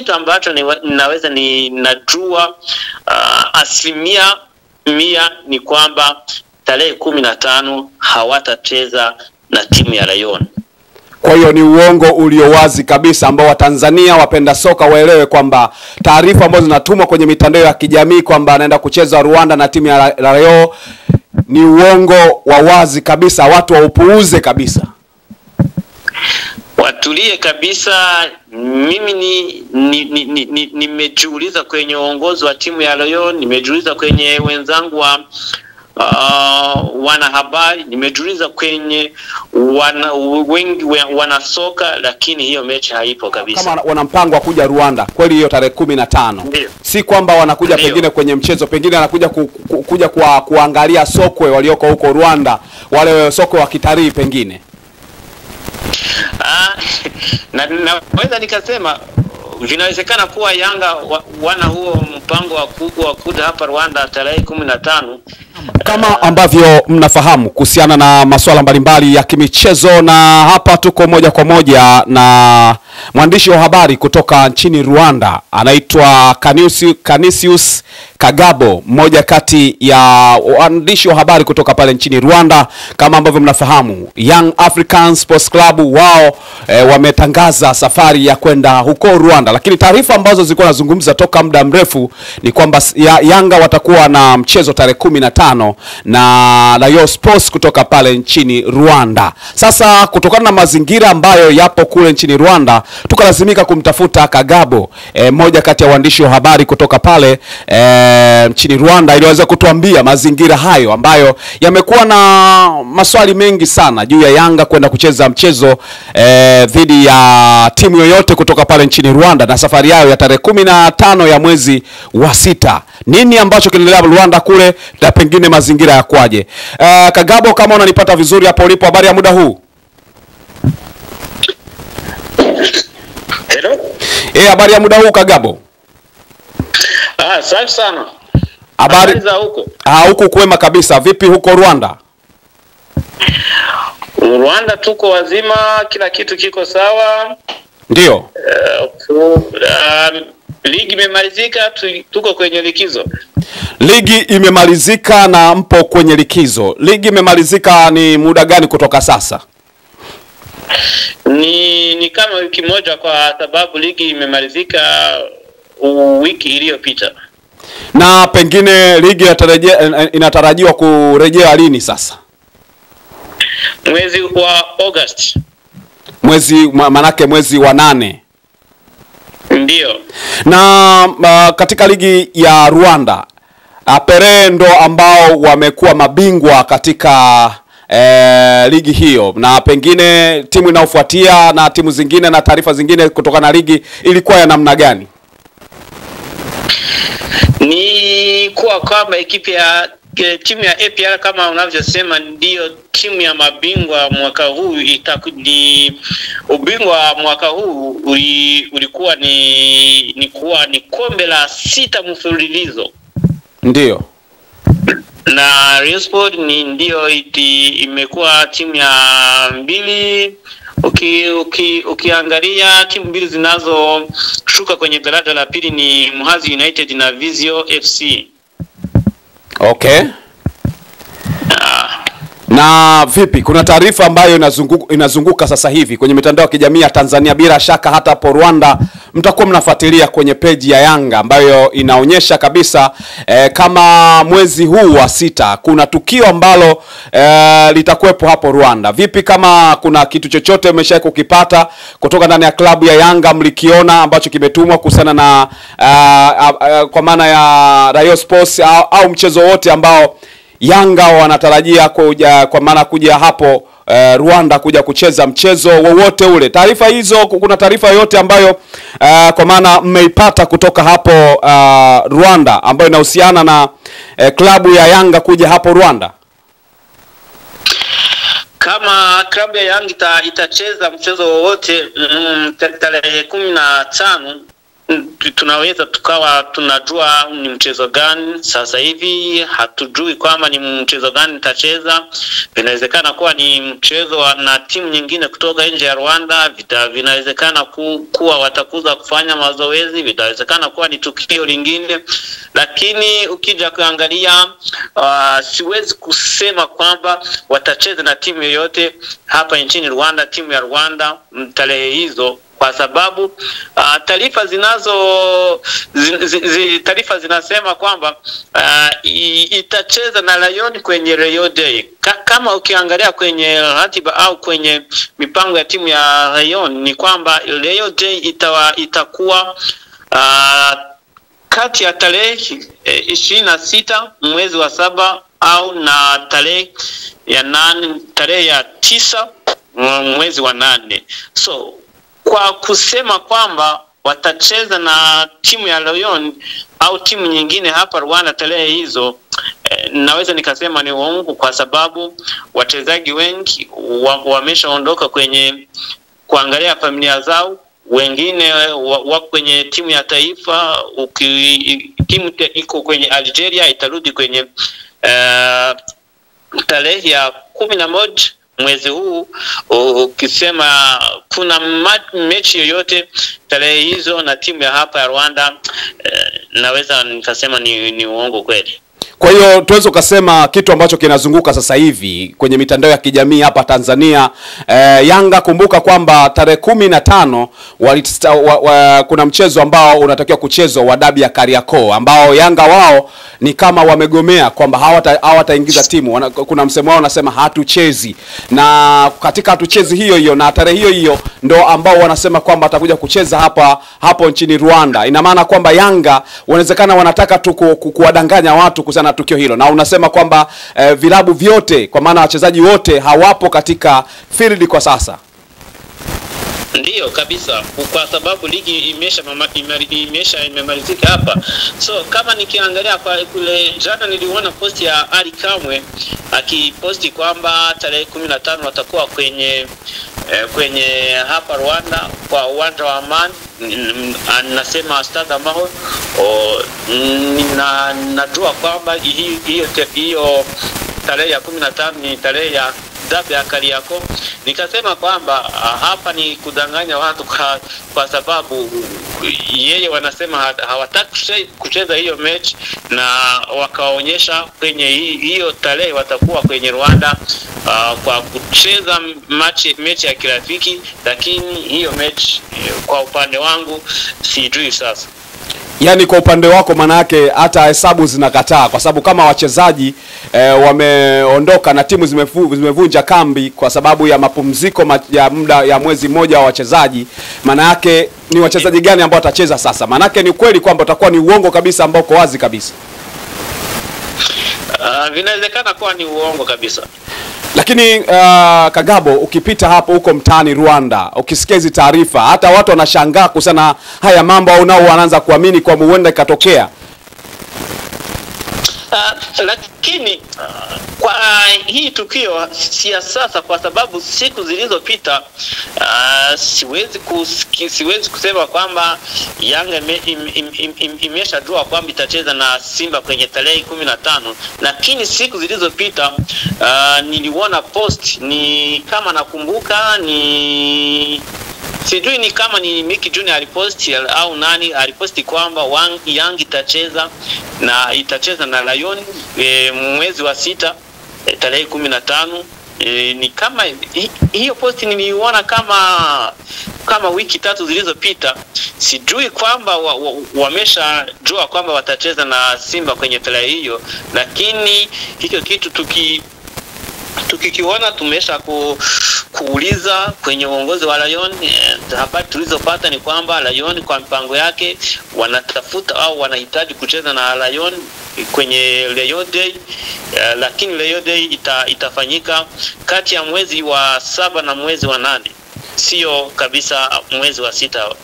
kitu ambacho ninaweza ninajua 100% ni kwamba tarehe 15 hawatacheza na timu ya Rayon. Kwa hiyo ni uongo ulio wazi kabisa ambao Watanzania wapenda soka waelewe kwamba taarifa ambazo zinatumwa kwenye mitandao ya kijamii kwamba anaenda kucheza Rwanda na timu ya Rayon ni uongo wa wazi kabisa, watu waupuuze kabisa. Watulie kabisa. Mimi nimejiuliza kwenye uongozi wa timu ya Rayon, nimejiuliza kwenye wenzangu wa wanahabari, nimejiuliza kwenye wengi wanasoka, lakini hiyo mechi haipo kabisa. Kama wana mpango wa kuja Rwanda kweli hiyo tarehe 15. Si kwamba wanakuja pengine kwenye mchezo, pengine anakuja kuja kuangalia sokwe walioko huko Rwanda, wale sokwe wa kitalii pengine. Naweza nikasema vinawezekana kuwa Yanga wana huo mpango wa kuja hapa Rwanda tarehe 15. Kama ambavyo mnafahamu kuhusiana na masuala mbalimbali ya kimichezo, na hapa tuko moja kwa moja na mwandishi wa habari kutoka nchini Rwanda, anaitwa Canisius Kagabo, mmoja kati ya waandishi wa habari kutoka pale nchini Rwanda. Kama ambavyo mnafahamu, Young African Sports Club wao wametangaza safari ya kwenda huko Rwanda, lakini taarifa ambazo zilikuwa nazungumza toka muda mrefu ni kwamba Yanga watakuwa na mchezo tarehe 15 na Rayon Sports kutoka pale nchini Rwanda. Sasa kutokana na mazingira ambayo yapo kule nchini Rwanda, tukalazimika kumtafuta Kagabo, mmoja kati ya waandishi wa habari kutoka pale nchini Rwanda, ili aweze kutuambia mazingira hayo ambayo yamekuwa na maswali mengi sana juu ya Yanga kwenda kucheza mchezo dhidi ya timu yoyote kutoka pale nchini Rwanda, na safari yao ya tarehe 15 ya mwezi wa 6. Nini ambacho kinaendelea Rwanda kule na pengine mazingira ya kwaje? Kagabo, kama unanipata vizuri hapo ulipo, habari ya muda huu? Hello? Habari ya muda huu Kagabo? Safi sana. Habari za huko? Huko kwema kabisa. Vipi huko Rwanda? Rwanda tuko wazima, kila kitu kiko sawa. Ndio. Ligi imemalizika, tuko kwenye likizo. Ligi imemalizika na mpo kwenye likizo. Ligi imemalizika ni muda gani kutoka sasa? Ni kama wiki moja, kwa sababu ligi imemalizika wiki iliyopita. Na pengine ligi inatarajiwa kurejea lini sasa? Mwezi wa August. Manake mwezi wa 8. Ndio. Na katika ligi ya Rwanda, Apere ndo ambao wamekuwa mabingwa katika ligi hiyo, na pengine timu inayofuatia na timu zingine na taarifa zingine kutokana na ligi ilikuwa ya namna gani? Ni kuwa kwamba timu ya APR kama unavyosema ndio timu ya mabingwa mwaka huu. Ubingwa mwaka huu ulikuwa ni kombe la 6 mfululizo. Ndio. Na Rayon Sport ndio imekuwa timu ya 2. Ukiangalia timu 2 zinazoshuka kwenye daraja la pili ni Muhazi United na Vizio FC. Okay. Na vipi, kuna taarifa ambayo inazunguka sasa hivi kwenye mitandao ya kijamii ya Tanzania, bila shaka hata hapo Rwanda mtakuwa mnafuatilia kwenye page ya Yanga ambayo inaonyesha kabisa kama mwezi huu wa 6 kuna tukio ambalo litakuwepo hapo Rwanda. Vipi, kama kuna kitu chochote umeshawahi kukipata kutoka ndani ya klabu ya Yanga mlikiona ambacho kimetumwa kuhusiana na kwa maana ya Rayon Sports au mchezo wote ambao Yanga wanatarajia kuja hapo Rwanda kuja kucheza mchezo wowote ule? Taarifa hizo, kuna taarifa yote ambayo kwa maana mmeipata kutoka hapo Rwanda ambayo inahusiana na klabu ya Yanga kuja hapo Rwanda? Kama klabu ya Yanga itacheza mchezo wowote tarehe 15, tunaweza tukawa tunajua ni mchezo gani. Sasa hivi hatujui kwamba ni mchezo gani nitacheza. Vinawezekana kuwa ni mchezo na timu nyingine kutoka nje ya Rwanda, vinawezekana kuwa watakuza kufanya mazoezi, vinawezekana kuwa ni tukio lingine. Lakini ukija kuangalia siwezi kusema kwamba watacheza na timu yoyote hapa nchini Rwanda, timu ya Rwanda tarehe hizo, kwa sababu taarifa zinasema kwamba itacheza na Lion kwenye Rio Day. Kama ukiangalia kwenye ratiba au kwenye mipango ya timu ya Lion ni kwamba Rio Day itakuwa kati ya tarehe 26 mwezi wa 7 au na tarehe ya 9 mwezi wa 8. So kwa kusema kwamba watacheza na timu ya Lion au timu nyingine hapa Rwanda tarehe hizo, naweza nikasema ni uongo, kwa sababu wachezaji wengi wameshaondoka kwenye kuangalia familia zao. Wengine wako kwenye timu ya taifa. Timu iko kwenye Algeria, itarudi kwenye tarehe ya 11 mwezi huu. Ukisema kuna mechi yoyote tarehe hizo na timu ya hapa ya Rwanda, naweza nikasema ni uongo kweli. Kwa hiyo tuweze kusema kitu ambacho kinazunguka sasa hivi kwenye mitandao ya kijamii hapa Tanzania, Yanga, kumbuka kwamba tarehe 15 kuna mchezo ambao unatakiwa kuchezwa wa dabi ya Kariakoo, ambao Yanga wao ni kama wamegomea kwamba hawataingiza timu. Kuna msemo wao unasema hatuchezi, na katika hatuchezi hiyo na tarehe hiyo ndo ambao wanasema kwamba watakuja kucheza hapo nchini Rwanda. Ina maana kwamba Yanga wanawezekana wanataka tu kuwadanganya watu kuhusiana na tukio hilo, na unasema kwamba vilabu vyote, kwa maana wachezaji wote hawapo katika field kwa sasa. Ndiyo kabisa, kwa sababu ligi imemalizika hapa. So kama nikiangalia kwa kule jana, niliona post ya Ali Kamwe akiposti kwamba tarehe 15 watakuwa kwenye hapa Rwanda kwa uwanja wa Amani, anasema Stade Amahoro. Najua kwamba hiyo tarehe ya 15 ni tarehe ya dabi ya Kariakoo. Nikasema kwamba hapa ni kudanganya watu kwa sababu yeye wanasema hawataki kucheza hiyo mechi, na wakaonyesha kwenye hiyo tarehe watakuwa kwenye Rwanda kwa kucheza mechi ya kirafiki. Lakini hiyo mechi kwa upande wangu sijui sasa. Yaani kwa upande wako maana yake hata hesabu zinakataa, kwa sababu kama wachezaji wameondoka na timu zimevunja kambi kwa sababu ya mapumziko ya muda ya mwezi mmoja wa wachezaji, maana yake ni wachezaji gani ambao watacheza sasa? Maana yake ni kweli kwamba utakuwa ni uongo kabisa ambao uko wazi kabisa. Vinawezekana kuwa ni uongo kabisa. Lakini Kagabo, ukipita hapo huko mtaani Rwanda, ukisikia hizi taarifa, hata watu wanashangaa kusana haya mambo, au nao wanaanza kuamini kwa huenda ikatokea. Lakini kwa hii tukio si ya sasa, kwa sababu siku zilizopita siwezi kusema kwamba Yanga imeshajua kwamba itacheza na Simba kwenye tarehe 15. Lakini siku zilizopita niliona post, ni kama nakumbuka sijui ni kama ni Mickey Junior aliposti au nani aliposti kwamba Yanga itacheza na Lion mwezi wa 6 tarehe 15. Ni kama hiyo posti niliona kama wiki 3 zilizopita. Sijui kwamba wameshajua kwamba watacheza na Simba kwenye tarehe hiyo, lakini hicho kitu tukikiona tumesha kuuliza kwenye uongozi wa Lion. Habari tulizopata ni kwamba Lion kwa mpango yake wanatafuta au wanahitaji kucheza na Lion kwenye Rio Day, lakini Rio Day itafanyika kati ya mwezi wa 7 na mwezi wa 8, sio kabisa mwezi wa 6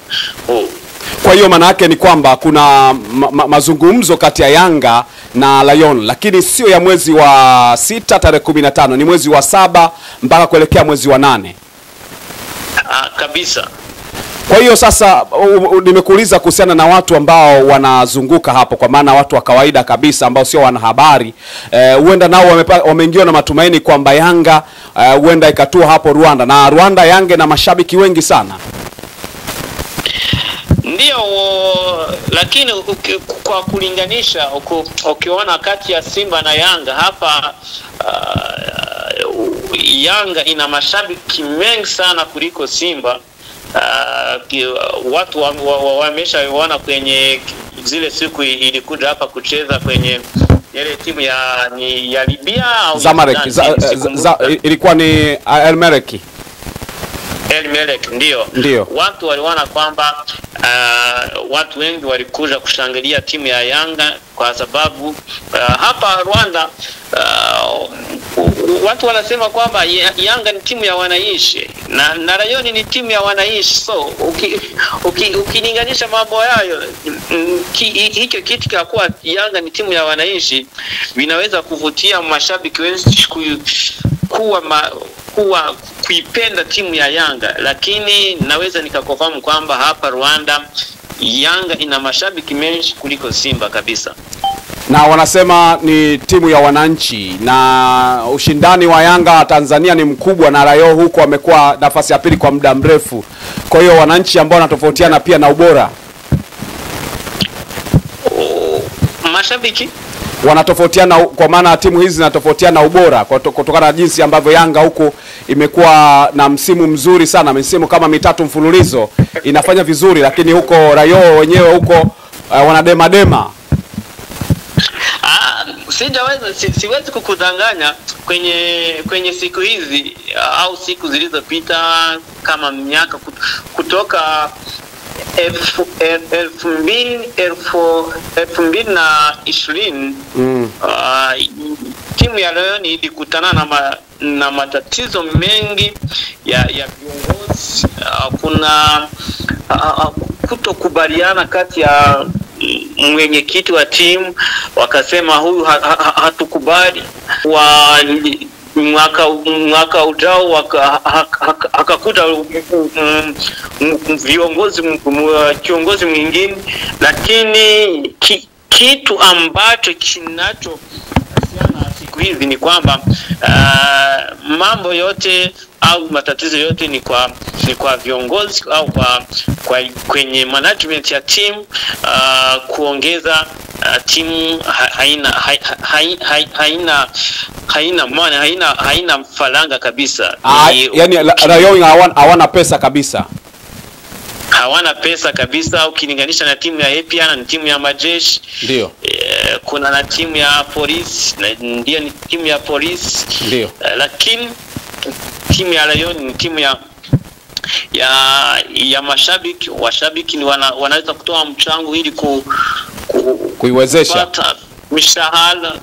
huu. Kwa hiyo maana yake ni kwamba kuna mazungumzo kati ya Yanga na Lion, lakini sio ya mwezi wa 6 tarehe 15, ni mwezi wa 7 mpaka kuelekea mwezi wa 8. Kabisa. Kwa hiyo sasa nimekuuliza kuhusiana na watu ambao wanazunguka hapo, kwa maana watu wa kawaida kabisa ambao sio wanahabari, huenda nao wameingiwa na matumaini kwamba Yanga huenda ikatua hapo Rwanda, na Rwanda Yanga na mashabiki wengi sana. Ndio, lakini kwa kulinganisha ukiona kati ya Simba na Yanga hapa, Yanga ina mashabiki mengi sana kuliko Simba. Watu wameshaona kwenye zile siku ilikuja hapa kucheza kwenye ile timu ya Libya au Zamalek, ilikuwa ni El Merreikh. Ndio. Watu waliona kwamba watu wengi walikuja kushangilia timu ya Yanga kwa sababu hapa Rwanda watu wanasema kwamba Yanga ni timu ya wananchi na Rayon ni timu ya wananchi. So ukilinganisha mambo hayo, hicho kitu cha kuwa Yanga ni timu ya wananchi vinaweza kuvutia mashabiki wengi kuipenda timu ya Yanga, lakini naweza nikakofahamu kwamba hapa Rwanda Yanga ina mashabiki mengi kuliko Simba kabisa. Na wanasema ni timu ya wananchi, na ushindani wa Yanga Tanzania ni mkubwa, na Rayon huko amekuwa nafasi ya pili kwa muda mrefu. Kwa hiyo wananchi ambao wanatofautiana pia na ubora. Mashabiki wanatofautiana, kwa maana timu hizi zinatofautiana ubora kutokana na jinsi ambavyo Yanga huko imekuwa na msimu mzuri sana, msimu kama 3 mfululizo inafanya vizuri, lakini huko Rayon wenyewe huko wanadema. Siwezi kukudanganya kwenye siku hizi au siku zilizopita, kama miaka kutoka 2020 timu ya Rayon ilikutana na matatizo mengi ya viongozi. Kuna kutokubaliana kati ya mwenyekiti wa timu, wakasema huyu hatukubali, mwaka ujao akakuta kiongozi mwingine, lakini kitu ambacho kinacho siku hizi ni kwamba mambo yote au matatizo yote ni kwa viongozi au kwenye management ya timu, kuongeza timu haina mfalanga kabisa. Yani Rayon hawana pesa kabisa. Hawana pesa kabisa ukilinganisha na timu ya APR na timu ya majeshi. Ndio. Kuna na timu ya polisi, ndio ni timu ya polisi. Ndio. Lakini timu ya Rayon ni timu ya mashabiki. Washabiki ni wanaweza kutoa mchango ili kuiwezesha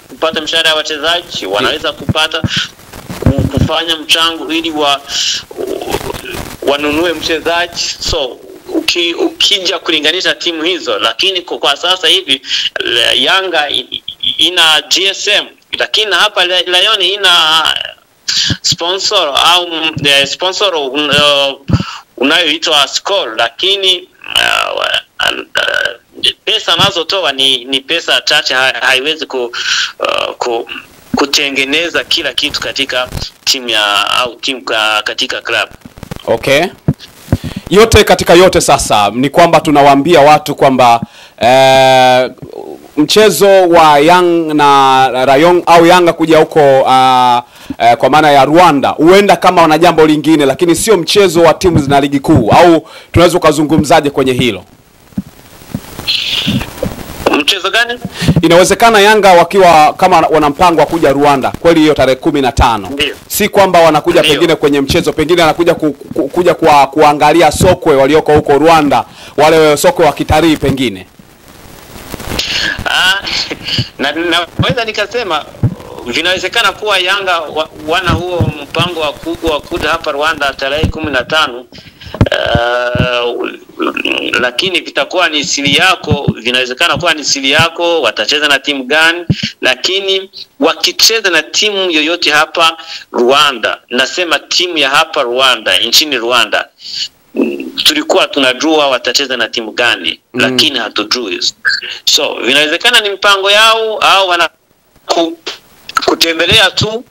kupata mshahara ya wachezaji, wanaweza kufanya mchango ili wanunue mchezaji. So ukija kulinganisha timu hizo, lakini kwa sasa hivi Yanga ina GSM, lakini hapa Rayon ina sponsor au sponsor unayoitwa Skol, lakini pesa nazotoa ni pesa chache, haiwezi kutengeneza kila kitu katika timu au timu katika club. Okay. Yote katika yote sasa ni kwamba tunawaambia watu kwamba mchezo wa Yanga na Rayon au Yanga kuja huko kwa maana ya Rwanda huenda kama wana jambo lingine, lakini sio mchezo wa timu zina ligi kuu, au tunaweza kuzungumzaje kwenye hilo? Mchezo gani? Inawezekana Yanga wakiwa kama wana mpango wa kuja Rwanda kweli hiyo tarehe 15. Si kwamba wanakuja pengine kwenye mchezo, pengine anakuja kuja kuangalia sokwe walioko huko Rwanda, wale sokwe wa kitalii pengine. Naweza nikasema vinawezekana kuwa Yanga wana huo mpango wa kuja hapa Rwanda tarehe 15. Lakini vitakuwa ni siri yako, vinawezekana kuwa ni siri yako watacheza na timu gani, lakini wakicheza na timu yoyote hapa Rwanda, nasema timu ya hapa Rwanda, nchini Rwanda, tulikuwa tunajua watacheza na timu gani, lakini hatujui. So vinawezekana ni mpango yao au wana kutembelea tu,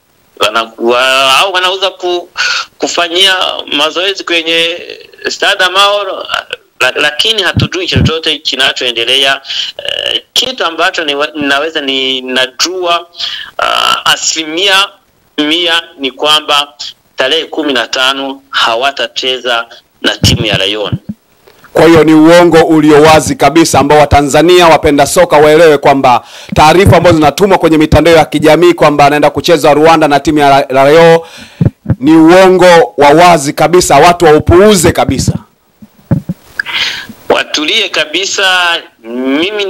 au wanauza kufanyia mazoezi kwenye Stade Amahoro, lakini hatujui chochote kinachoendelea. Kitu ambacho ninaweza ninajua 100% ni kwamba tarehe 15 hawatacheza na timu ya Rayon. Kwa hiyo ni uongo ulio wazi kabisa ambao Watanzania wapenda soka waelewe kwamba taarifa ambazo zinatumwa kwenye mitandao ya kijamii kwamba anaenda kucheza Rwanda na timu ya Rayon ni uongo wa wazi kabisa, watu waupuuze kabisa. Watulie kabisa. Mimi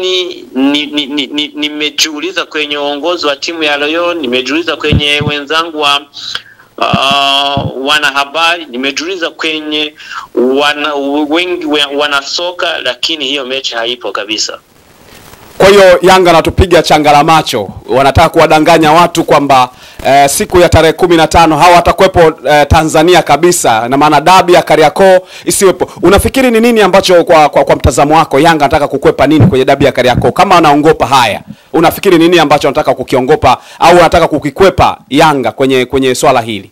nimejiuliza kwenye uongozi wa timu ya Rayon, nimejiuliza kwenye wenzangu wa wanahabari, nimejiuliza kwenye wengi wanasoka, lakini hiyo mechi haipo kabisa. Kwa hiyo Yanga natupiga changala macho, wanataka kuwadanganya watu kwamba siku ya tarehe 15 hawa watakuepo Tanzania kabisa, na maana dabi ya Kariakoo isiwepo. Unafikiri ni nini ambacho kwa mtazamo wako Yanga anataka kukwepa nini kwenye dabi ya Kariakoo? Kama anaongopa haya, unafikiri nini ambacho anataka kukiongopa au anataka kukikwepa Yanga kwenye swala hili?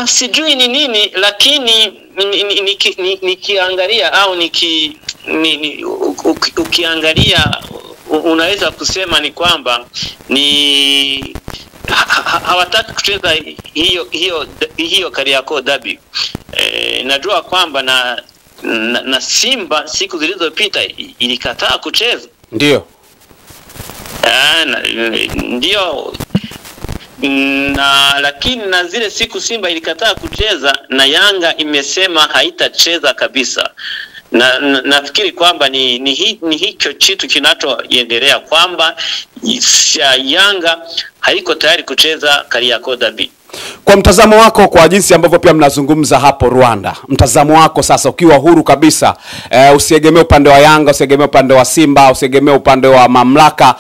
Sijui ni nini, lakini nikiangalia au ukiangalia unaweza kusema ni kwamba ni hawataki kucheza hiyo Kariakoo derby. Najua kwamba na Simba siku zilizopita ilikataa kucheza. Ndio. Ndio. Lakini na zile siku Simba ilikataa kucheza na Yanga imesema haitacheza kabisa. Nafikiri kwamba ni hicho kitu kinachoendelea kwamba Yanga haiko tayari kucheza Kariakoo derby. Kwa mtazamo wako, kwa jinsi ambavyo pia mnazungumza hapo Rwanda, mtazamo wako sasa ukiwa huru kabisa, usiegemee upande wa Yanga, usiegemee upande wa Simba, usiegemee upande wa mamlaka,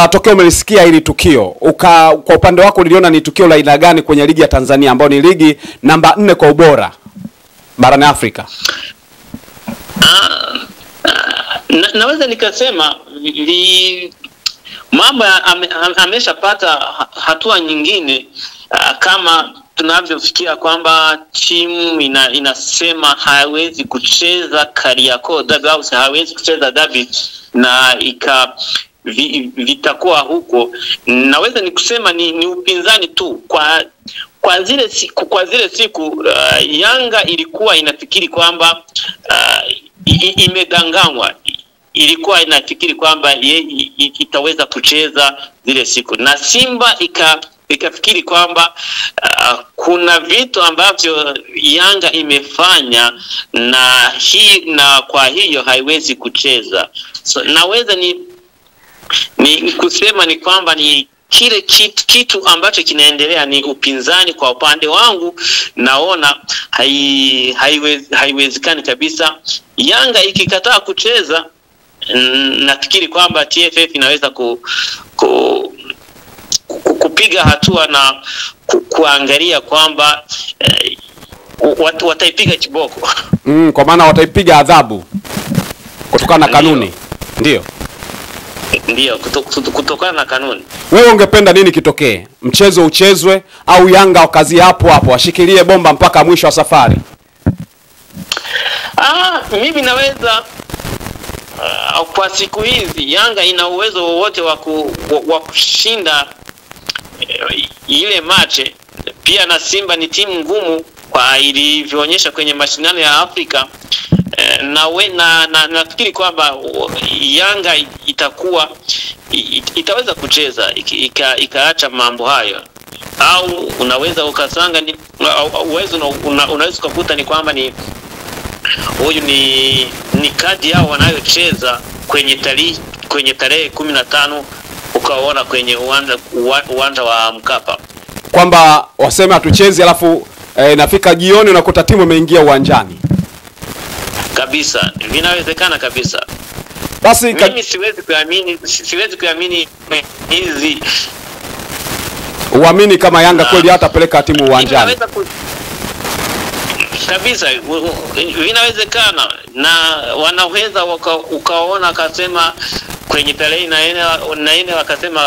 tokeo umelisikia hili tukio, kwa upande wako uliona ni tukio la aina gani kwenye ligi ya Tanzania ambayo ni ligi namba 4 kwa ubora barani Afrika? Naweza nikasema mambo ameshapata hatua nyingine, kama tunavyofikia kwamba timu inasema haiwezi kucheza Kariakoo derby au haiwezi kucheza derby na vitakuwa huko. Naweza nikusema ni upinzani tu kwa zile siku Yanga ilikuwa inafikiri kwamba imedanganywa, ilikuwa inafikiri kwamba itaweza kucheza zile siku, na Simba ikafikiri kwamba kuna vitu ambavyo Yanga imefanya na kwa hiyo haiwezi kucheza. So naweza ni kusema ni kwamba ni kile kitu ambacho kinaendelea ni upinzani. Kwa upande wangu naona haiwezekani kabisa. Yanga ikikataa kucheza, nafikiri kwamba TFF inaweza kupiga hatua na kuangalia kwamba wataipiga kiboko. Kwa maana wataipiga adhabu kutokana na kanuni. Ndio, kutokana na kanuni. Wewe ungependa nini kitokee? Mchezo uchezwe au Yanga wakazi hapo washikilie bomba mpaka mwisho wa safari? Mimi naweza kwa siku hizi Yanga ina uwezo wowote wa kushinda ile mache. Pia na Simba ni timu ngumu kwa ilivyoonyesha kwenye mashindano ya Afrika. Nafikiri kwamba Yanga itaweza kucheza ikaacha mambo hayo, au unaweza ukasanga unaweza kukuta ni kwamba huyu ni kadi yao wanayocheza kwenye tarehe 15 ukaona kwenye uwanja wa Mkapa, kwamba waseme hatuchezi alafu nafika jioni unakuta timu imeingia uwanjani kabisa. Vinawezekana kabisa. Basi mimi siwezi kuamini hizi. Uamini kama Yanga kweli hatapeleka timu uwanjani? kabisa, vinawezekana na wanaweza ukaona akasema kwenye tarehe na ine wakasema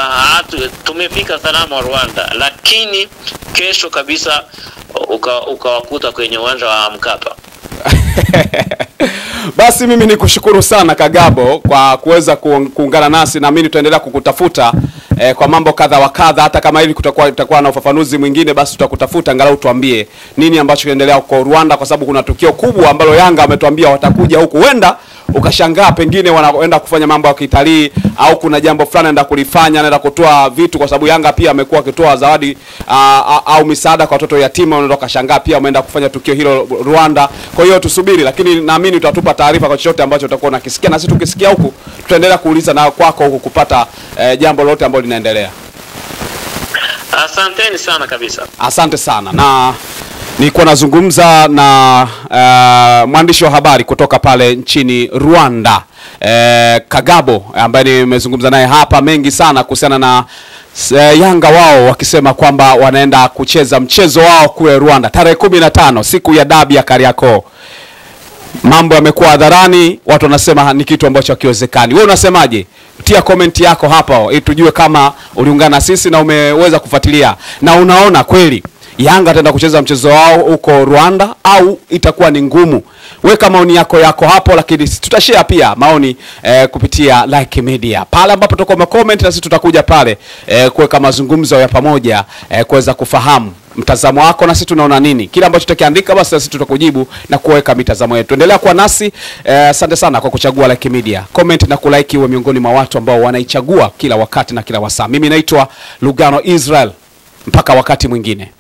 tumefika salama Rwanda, lakini kesho kabisa ukawakuta kwenye uwanja wa Mkapa. Basi mimi nikushukuru sana Kagabo kwa kuweza kuungana nasi, na mimi tutaendelea kukutafuta kwa mambo kadha wa kadha. Hata kama hili itakuwa na ufafanuzi mwingine, basi tutakutafuta angalau tuambie nini ambacho kinaendelea huko Rwanda, kwa sababu kuna tukio kubwa ambalo Yanga wametuambia watakuja huku. Huenda ukashangaa pengine wanaenda kufanya mambo ya kitalii, au kuna jambo fulani anaenda kulifanya, anaenda kutoa vitu, kwa sababu Yanga pia amekuwa akitoa zawadi au misaada kwa watoto yatima. Unaenda ukashangaa pia wameenda kufanya tukio hilo Rwanda. Kwa hiyo tusubiri, lakini naamini utatupa taarifa kwa chochote ambacho utakuwa unakisikia, na sisi tukisikia huku tutaendelea kuuliza na kwako huku kupata jambo lolote ambalo linaendelea. Asanteni sana kabisa. Asante sana. Na nilikuwa nazungumza na mwandishi wa habari kutoka pale nchini Rwanda, Kagabo, ambaye nimezungumza naye hapa mengi sana kuhusiana na Yanga wao wakisema kwamba wanaenda kucheza mchezo wao kule Rwanda tarehe 15, siku ya dabi ya Kariakoo. Mambo yamekuwa hadharani, watu wanasema ni kitu ambacho hakiwezekani. Wewe unasemaje? Tia comment yako hapa ili tujue kama uliungana na sisi na umeweza kufuatilia, na unaona kweli Yanga ataenda kucheza mchezo wao huko Rwanda au itakuwa ni ngumu. Weka maoni yako hapo, lakini tutashare pia maoni kupitia Like Media. Pale ambapo tutakuwa comment, na sisi tutakuja pale kuweka mazungumzo ya pamoja, kuweza kufahamu mtazamo wako na sisi tunaona nini. Kila ambacho tutakiandika basi sisi tutakujibu na kuweka mitazamo yetu. Endelea kuwa nasi. Asante sana kwa kuchagua Like Media. Comment na kulike uwe miongoni mwa watu ambao wanaichagua kila wakati na kila wasaa. Mimi naitwa Lugano Israel. Mpaka wakati mwingine.